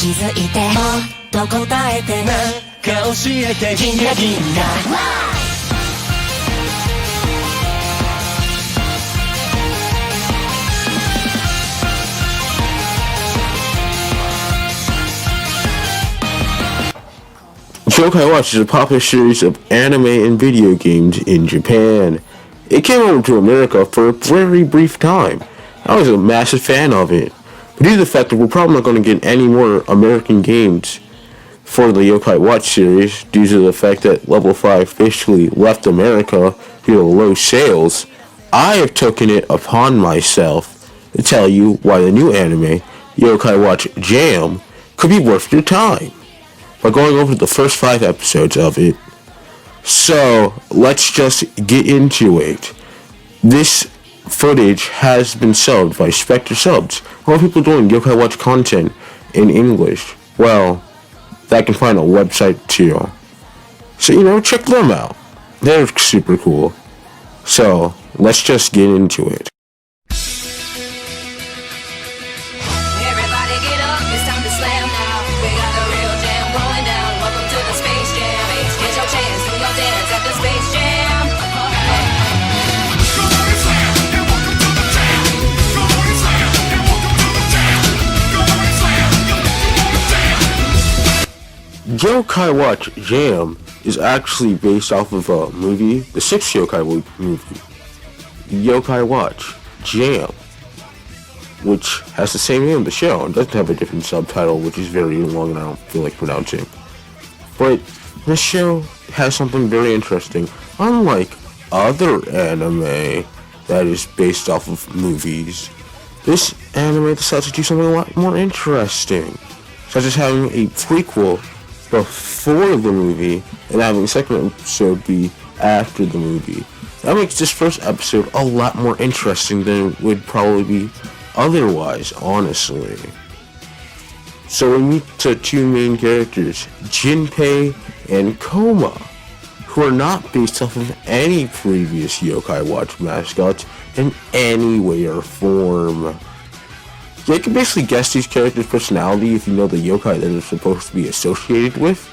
気づいてもっと答えてなんか教えて銀河銀河Yokai Watch is a popular series of anime and video games in Japan. It came over to America for a very brief time. I was a massive fan of it. But due to the fact that we're probably not going to get any more American games for the Yokai Watch series, due to the fact that Level 5 basically left America due to low sales, I have taken it upon myself to tell you why the new anime, Yokai Watch Jam, could be worth your time by going over the first 5 episodes of it. So, let's just get into it. This footage has been subbed by Spectre Subs. A lot of people doing Yokai Watch content in English. Well, that can find a website too. So, check them out. They're super cool. So, let's just get into it. Everybody get up, it's time to slam now. We got a real jam going down. Welcome to the Space Jam. Get your chance, do your dance at the Space Jam. Come on and slam, and welcome to the jam. Come on and slam, and welcome to the jam. Come on and slam, and welcome to the jam. Yokai Watch Jam is actually based off of a movie, the 6th Yokai movie, Yokai Watch Jam, which has the same name of the show and doesn't have a different subtitle, which is very long and I don't feel like pronouncing. But this show has something very interesting. Unlike other anime that is based off of movies, this anime decides to do something a lot more interesting, such as having a prequel before the movie and having the second episode be after the movie. That makes this first episode a lot more interesting than it would probably be otherwise, honestly. So we meet the 2 main characters, Jinpei and Koma, who are not based off of any previous Yokai Watch mascots in any way or form. You can basically guess these characters' personality if you know the yokai that they're supposed to be associated with,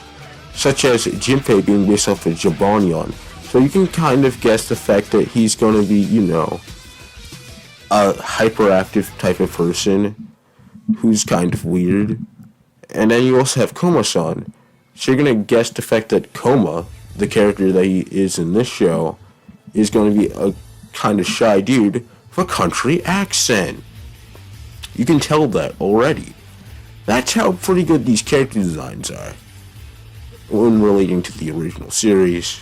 such as Jinpei being based off of Jabonyon. So you can kind of guess the fact that he's going to be, a hyperactive type of person who's kind of weird. And then you also have Koma-san. So you're going to guess the fact that Koma, the character that he is in this show, is going to be a kind of shy dude with a country accent. You can tell that already. That's how pretty good these character designs are when relating to the original series.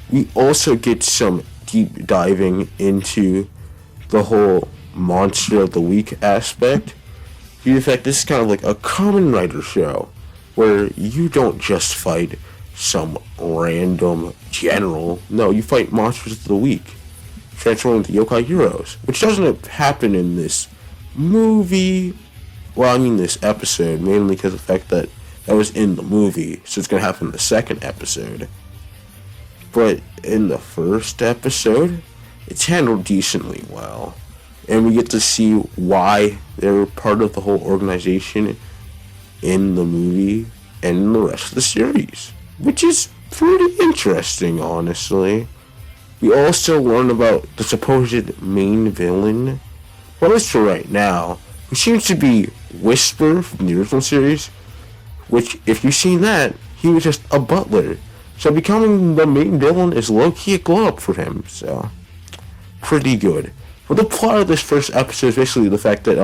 We also get some deep diving into the whole Monster of the Week aspect. Due to the fact this is kind of like a Kamen Rider show, where you don't just fight some random general. No, you fight Monsters of the Week, transforming into yokai heroes, which doesn't happen in this movie. Well, I mean this episode, mainly because of the fact that was in the movie, so it's going to happen in the second episode. But in the first episode, it's handled decently well. And we get to see why they're part of the whole organization in the movie and in the rest of the series, which is pretty interesting, honestly. We also learn about the supposed main villain. Well, at least for right now, who seems to be Whisper from the original series, which, if you've seen that, he was just a butler. So becoming the main villain is low-key a glow-up for him, so pretty good. But the plot of this first episode is basically the fact that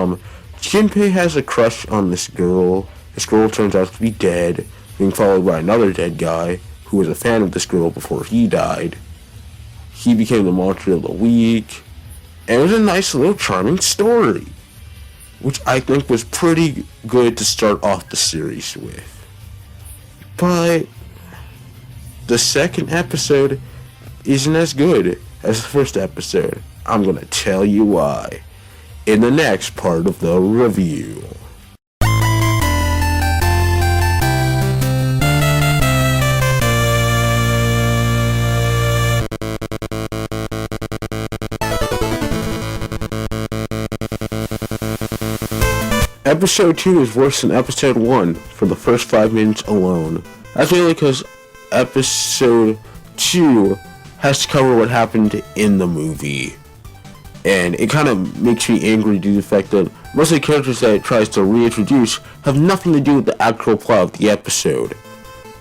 Jinpei has a crush on this girl. This girl turns out to be dead, being followed by another dead guy who was a fan of this girl before he died. He became the Monster of the Week, and it was a nice little charming story, which I think was pretty good to start off the series with. But the second episode isn't as good as the first episode. I'm gonna tell you why in the next part of the review. Episode 2 is worse than Episode 1 for the first 5 minutes alone. That's mainly because Episode 2 has to cover what happened in the movie. And it kind of makes me angry due to the fact that most of the characters that it tries to reintroduce have nothing to do with the actual plot of the episode.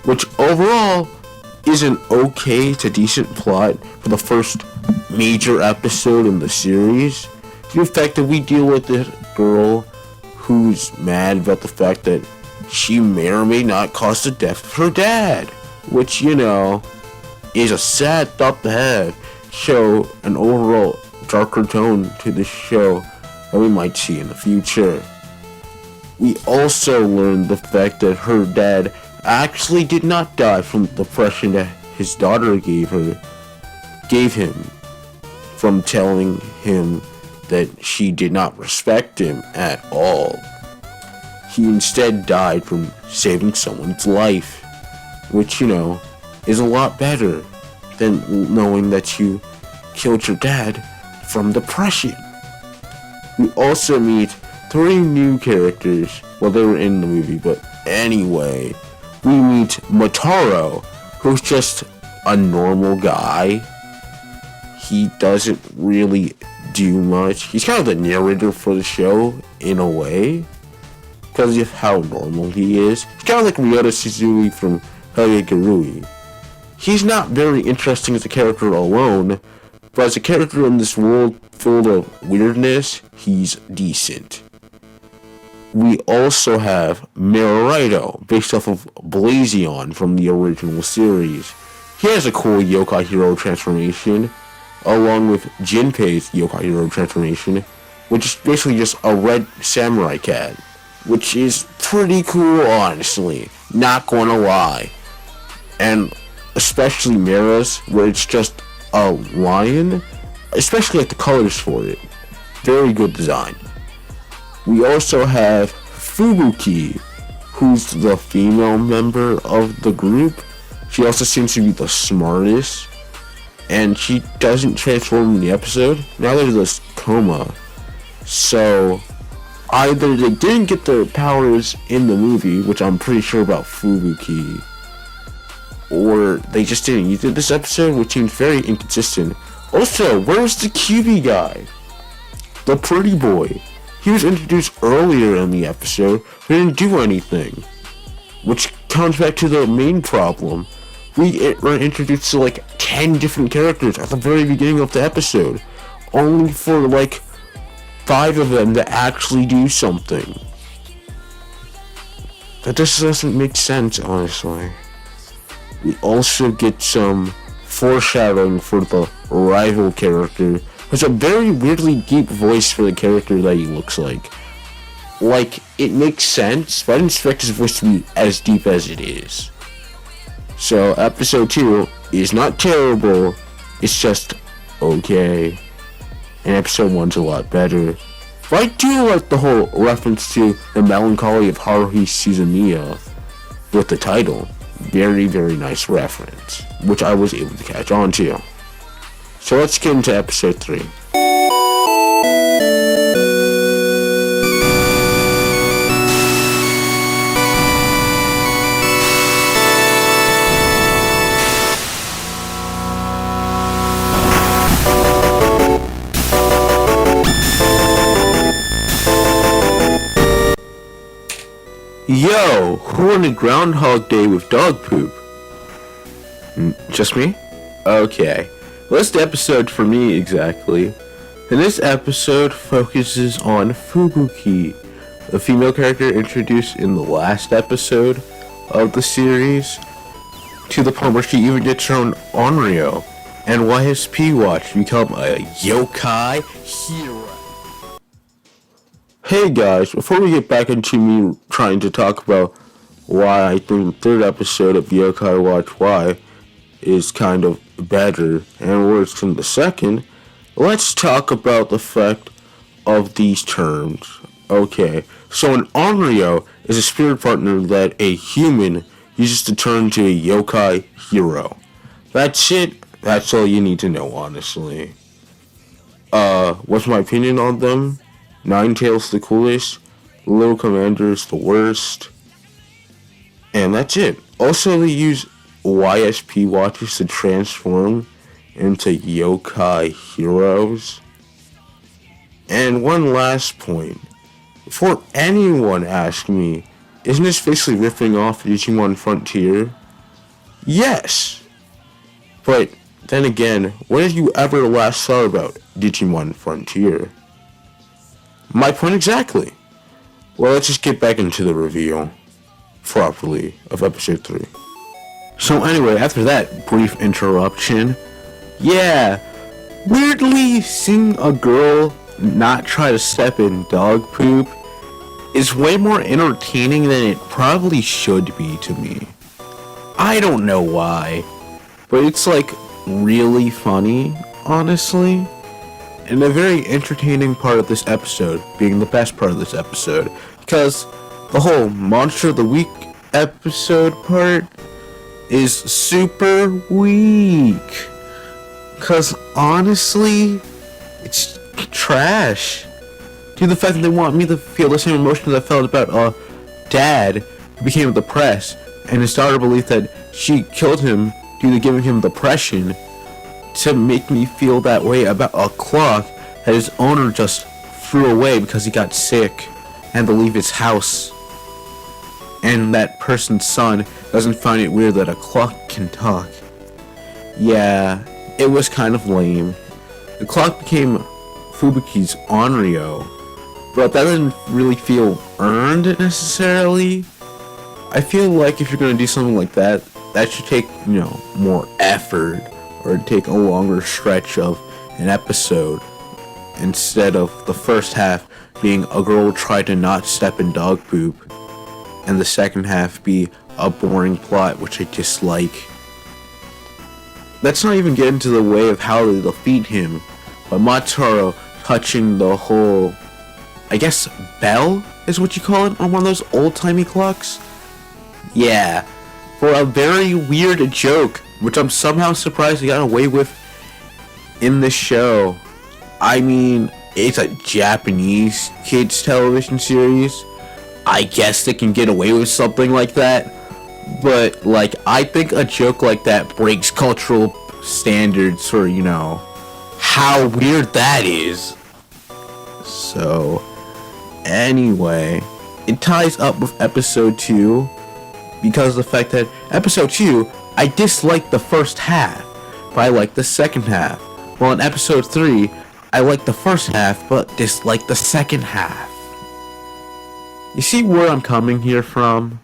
Which overall is an okay to decent plot for the first major episode in the series. The fact that we deal with this girl who's mad about the fact that she may or may not cause the death of her dad. Which, you know, is a sad thought to have. Show an overall darker tone to the show that we might see in the future. We also learned the fact that her dad actually did not die from the depression that his daughter gave him from telling him that she did not respect him at all. He instead died from saving someone's life, which, you know, is a lot better than knowing that you killed your dad from depression. We also meet 3 new characters. Well, they were in the movie, but anyway. We meet Motaro, who's just a normal guy. He doesn't really do much. He's kind of the narrator for the show, in a way, because of how normal he is. He's kind of like Ryota Suzui from Hagegurui. He's not very interesting as a character alone, but as a character in this world full of weirdness, he's decent. We also have Mararito, based off of Blazion from the original series. He has a cool yokai hero transformation, along with Jinpei's yokai hero transformation, which is basically just a red samurai cat, which is pretty cool, honestly, not gonna lie. And especially Mara's, where it's just a lion, especially like the colors for it. Very good design. We also have Fubuki, who's the female member of the group. She also seems to be the smartest, and she doesn't transform in the episode. Neither does Koma. So either they didn't get their powers in the movie, which I'm pretty sure about Fubuki, or they just didn't use it this episode, which seems very inconsistent. Also, where's the QB guy? The pretty boy. He was introduced earlier in the episode, but didn't do anything. Which comes back to the main problem. We were introduced to like 10 different characters at the very beginning of the episode, only for like 5 of them to actually do something. That just doesn't make sense, honestly. We also get some foreshadowing for the rival character. Has a very weirdly deep voice for the character that he looks like. Like, it makes sense, but I didn't expect his voice to be as deep as it is. So, episode 2 is not terrible, it's just okay. And episode 1's a lot better. But I do like the whole reference to the melancholy of Haruhi Suzumiya with the title. Very, very nice reference, which I was able to catch on to. So let's get into episode 3. Yo, who won a Groundhog Day with dog poop? Just me? Okay. What's the episode for me exactly? And this episode focuses on Fubuki, the female character introduced in the last episode of the series, to the point where she even gets her own Onryo and YSP watch become a yokai hero. Hey guys, before we get back into me trying to talk about why I think the 3rd episode of Yokai Watch Y is kind of better and worse than the 2nd, let's talk about the effect of these terms. Okay, so an Onryo is a spirit partner that a human uses to turn to a yokai hero. That's it. That's all you need to know, honestly. What's my opinion on them? Ninetales the coolest? Little Commander is the worst. And that's it. Also, they use YSP watches to transform into yokai heroes. And one last point. Before anyone asks me, isn't this basically ripping off Digimon Frontier? Yes! But then again, when have you ever last thought about Digimon Frontier? My point exactly. Well, let's just get back into the review properly of episode 3. So anyway, after that brief interruption, yeah, weirdly seeing a girl not try to step in dog poop is way more entertaining than it probably should be to me. I don't know why, but it's like really funny, honestly, and a very entertaining part of this episode being the best part of this episode, because the whole Monster of the Week episode part is super weak. Because honestly, it's trash. Due to the fact that they want me to feel the same emotions I felt about dad who became depressed and his daughter believed that she killed him due to giving him depression, to make me feel that way about a clock that his owner just threw away because he got sick and to leave his house. And that person's son doesn't find it weird that a clock can talk. Yeah, it was kind of lame. The clock became Fubuki's Onryo, but that didn't really feel earned necessarily. I feel like if you're gonna do something like that, that should take, more effort, or take a longer stretch of an episode, instead of the first half being a girl try to not step in dog poop, and the second half be a boring plot which I dislike. Let's not even get into the way of how they defeat him, but Matsuro touching the whole, I guess, bell is what you call it on one of those old-timey clocks? Yeah, for a very weird joke, which I'm somehow surprised they got away with in this show. I mean, it's a Japanese kids television series. I guess they can get away with something like that. But, I think a joke like that breaks cultural standards for, how weird that is. So, anyway, it ties up with episode 2 because of the fact that episode 2, I disliked the first half, but I liked the second half. While in episode 3, I liked the first half, but disliked the second half. You see where I'm coming here from?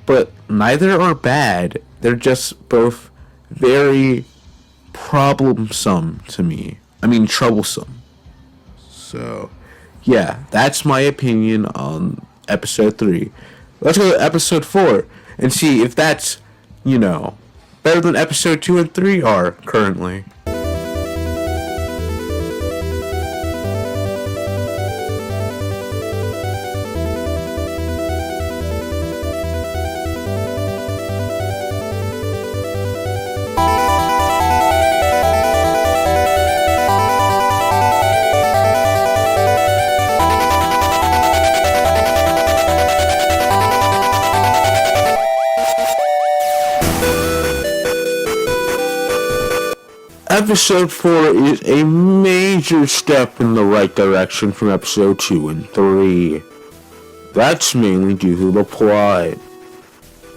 But neither are bad. They're just both very troublesome to me. I mean, troublesome. So, yeah, that's my opinion on episode 3. Let's go to episode 4 and see if that's, better than episode 2 and 3 are currently. Episode 4 is a major step in the right direction from episode 2 and 3. That's mainly due to the plot.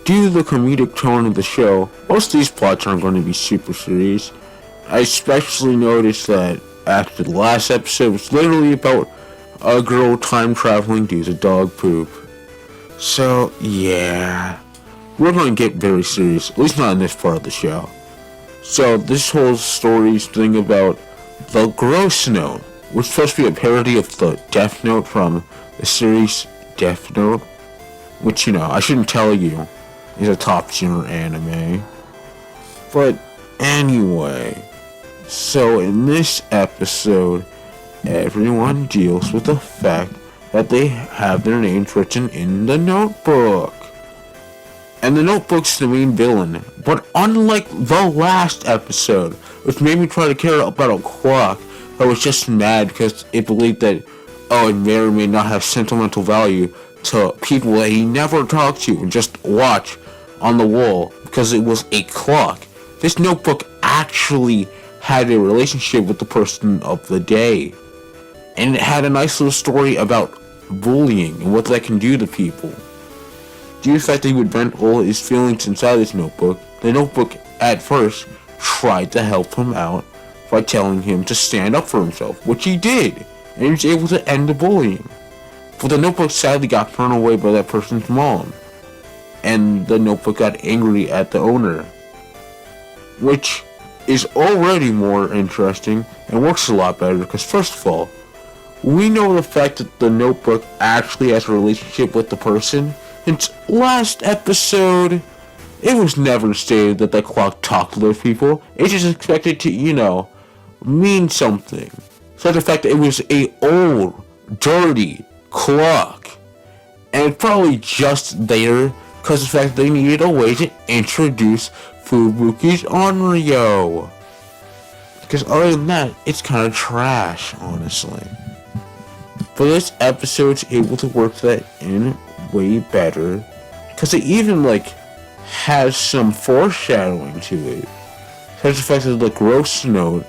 Due to the comedic tone of the show, most of these plots aren't going to be super serious. I especially noticed that after the last episode was literally about a girl time traveling due to dog poop. So, yeah, we're going to get very serious, at least not in this part of the show. So this whole story's thing about the Gross Note, which is supposed to be a parody of the Death Note from the series Death Note, which, I shouldn't tell you, is a top tier anime. But anyway, so in this episode, everyone deals with the fact that they have their names written in the notebook. And the notebook's the main villain. But unlike the last episode, which made me try to care about a clock, I was just mad because it believed that oh, it may or may not have sentimental value to people that he never talked to and just watch on the wall because it was a clock. This notebook actually had a relationship with the person of the day. And it had a nice little story about bullying and what that can do to people. Due to the fact that he would vent all his feelings inside this notebook, the notebook at first tried to help him out by telling him to stand up for himself, which he did, and he was able to end the bullying. But the notebook sadly got thrown away by that person's mom, and the notebook got angry at the owner, which is already more interesting and works a lot better because first of all, we know the fact that the notebook actually has a relationship with the person. Since last episode, it was never stated that the clock talked to those people. It's just expected to, mean something. So the fact that it was a old, dirty clock. And it's probably just there because of the fact that they needed a way to introduce Fubuki's Onryo. Because other than that, it's kind of trash, honestly. But this episode's able to work that in way better. Because it even, has some foreshadowing to it. Such as the fact that the gross note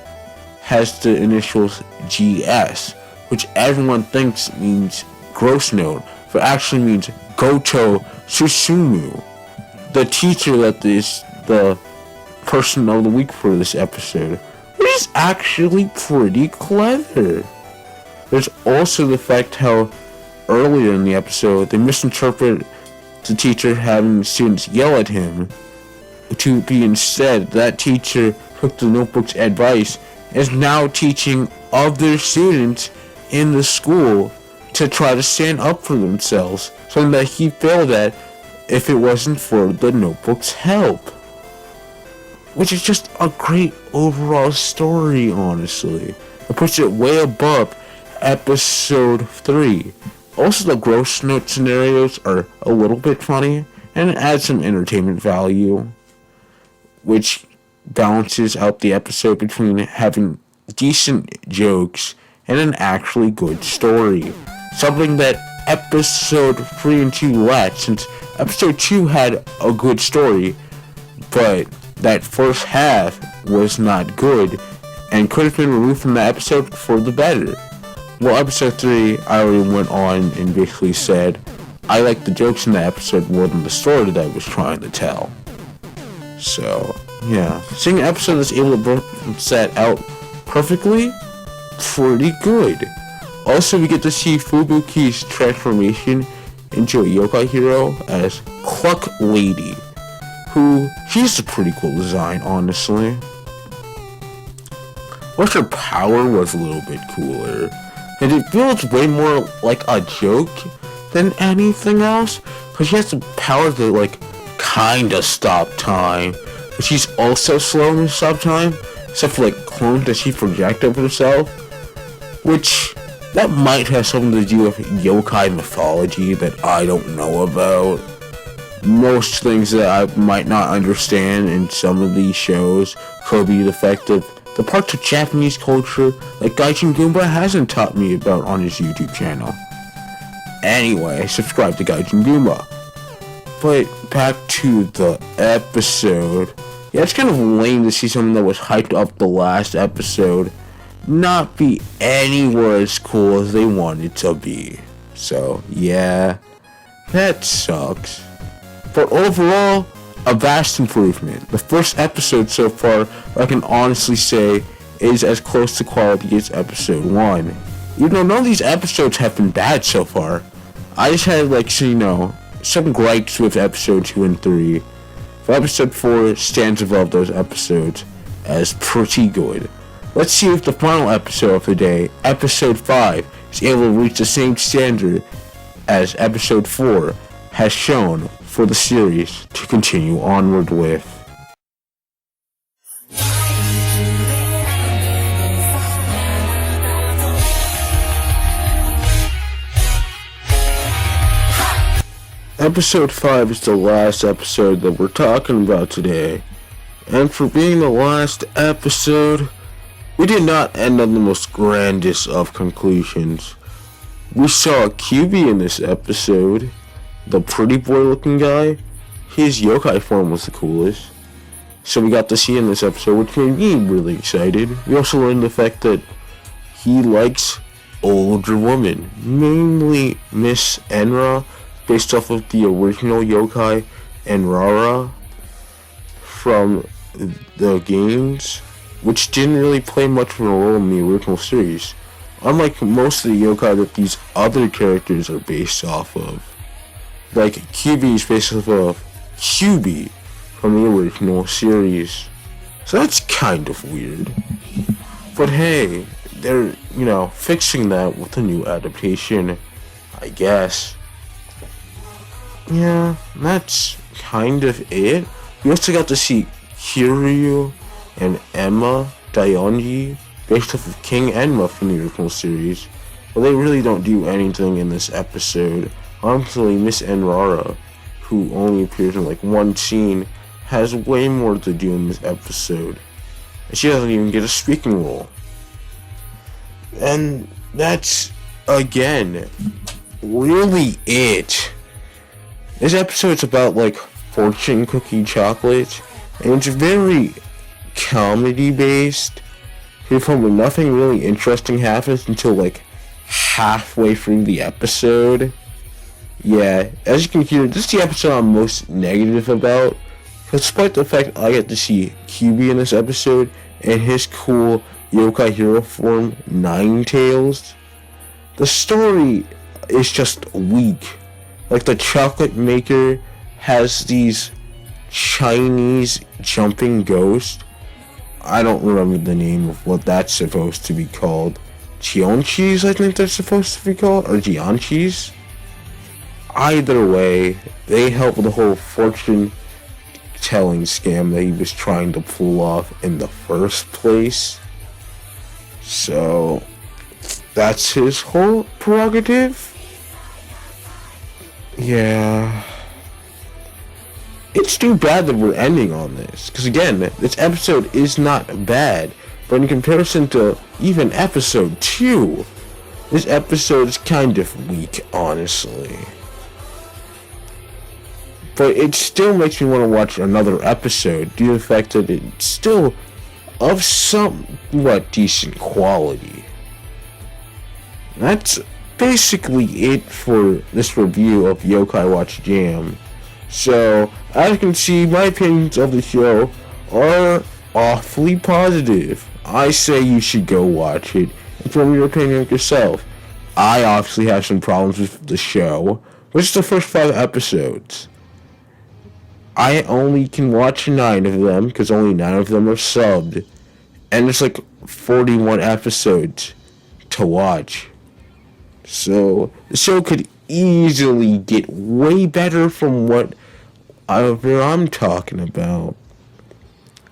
has the initials GS, which everyone thinks means gross note, but actually means Goto Susumu. The teacher that is the person of the week for this episode, which is actually pretty clever. There's also the fact how earlier in the episode they misinterpret the teacher having students yell at him to be instead that teacher took the notebook's advice and is now teaching other students in the school to try to stand up for themselves, something that he failed at if it wasn't for the notebook's help. Which is just a great overall story, honestly. It puts it way above episode 3. Also, the gross note scenarios are a little bit funny and it adds some entertainment value, which balances out the episode between having decent jokes and an actually good story. Something that episode 3 and 2 lacked, since episode 2 had a good story, but that first half was not good and could have been removed from the episode for the better. Well, episode 3, I already went on and basically said I liked the jokes in the episode more than the story that I was trying to tell. So, yeah. Seeing an episode that's able to balance that out perfectly, pretty good. Also, we get to see Fubuki's transformation into a yokai hero as Cluck Lady, who, she's a pretty cool design, honestly. Wish her power was a little bit cooler. And it feels way more like a joke than anything else. Because she has the power to, kinda stop time. But she's also slow to stop time. Except for, clones that she projects of herself. Which, that might have something to do with yokai mythology that I don't know about. Most things that I might not understand in some of these shows could be the fact of the parts of Japanese culture that Gaijin Goomba hasn't taught me about on his YouTube channel. Anyway, subscribe to Gaijin Goomba. But back to the episode. Yeah, it's kind of lame to see something that was hyped up the last episode not be anywhere as cool as they wanted to be. So, yeah, that sucks. But overall, a vast improvement. The first episode so far, I can honestly say, is as close to quality as episode 1. Even though none of these episodes have been bad so far, I just had, some gripes with episode 2 and 3. But episode 4 stands above those episodes as pretty good. Let's see if the final episode of the day, episode 5, is able to reach the same standard as episode 4 has shown for the series to continue onward with. Episode 5 is the last episode that we're talking about today. And for being the last episode, we did not end on the most grandest of conclusions. We saw QB in this episode, the pretty boy looking guy. His yokai form was the coolest. So we got to see in this episode, which made me really excited. We also learned the fact that he likes older women, mainly Miss Enra, based off of the original yokai Enrara from the games, which didn't really play much of a role in the original series, unlike most of the yokai that these other characters are based off of. Like QB is based off of QB from the original series. So that's kind of weird. But hey, they're, fixing that with a new adaptation, I guess. Yeah, that's kind of it. We also got to see Kiryu and Emma Dionji, based off of King Enma from the original series. But they really don't do anything in this episode. Honestly, Miss Enrara, who only appears in like one scene, has way more to do in this episode. And she doesn't even get a speaking role. And that's, again, really it. This episode's about like fortune cookie chocolate, and it's very comedy based. Probably nothing really interesting happens until like halfway through the episode. Yeah, as you can hear, this is the episode I'm most negative about. Despite the fact I get to see QB in this episode and his cool yokai hero form, Ninetales, the story is just weak. Like, the chocolate maker has these Chinese jumping ghosts. I don't remember the name of what that's supposed to be called. Chionchis, I think they're supposed to be called, or Jianchis. Either way, they help with the whole fortune telling scam that he was trying to pull off in the first place. So, that's his whole prerogative. Yeah. It's too bad that we're ending on this, because again, this episode is not bad, but in comparison to even episode 2, this episode is kind of weak, honestly. But it still makes me want to watch another episode due to the fact that it's still of somewhat decent quality. That's basically it for this review of Yokai Watch Jam. So, as you can see, my opinions of the show are awfully positive. I say you should go watch it and form your opinion yourself. I obviously have some problems with the show, which is the first 5 episodes. I only can watch 9 of them, because only 9 of them are subbed. And there's like 41 episodes to watch. So, the show could easily get way better from whatever I'm talking about.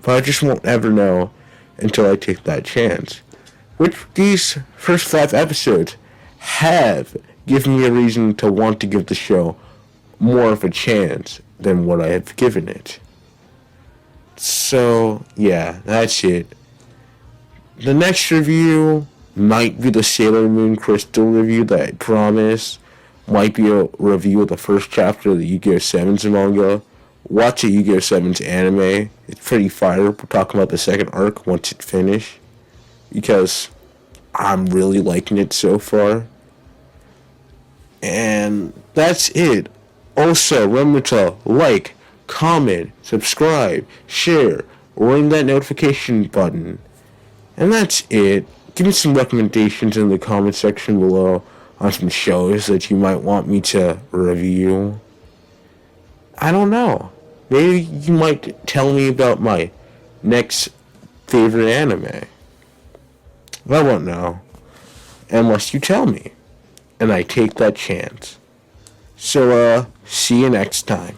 But I just won't ever know until I take that chance. Which these first 5 episodes have given me a reason to want to give the show more of a chance than what I have given it. So, yeah, that's it. The next review might be the Sailor Moon Crystal review that I promised. Might be a review of the first chapter of the Yu-Gi-Oh! 7's manga. Watch a Yu-Gi-Oh! 7's anime. It's pretty fire. We're talking about the second arc once it's finished, because I'm really liking it so far. And that's it. Also, remember to like, comment, subscribe, share, ring that notification button. And that's it. Give me some recommendations in the comment section below on some shows that you might want me to review. I don't know. Maybe you might tell me about my next favorite anime. I won't know unless you tell me, and I take that chance. So, see you next time.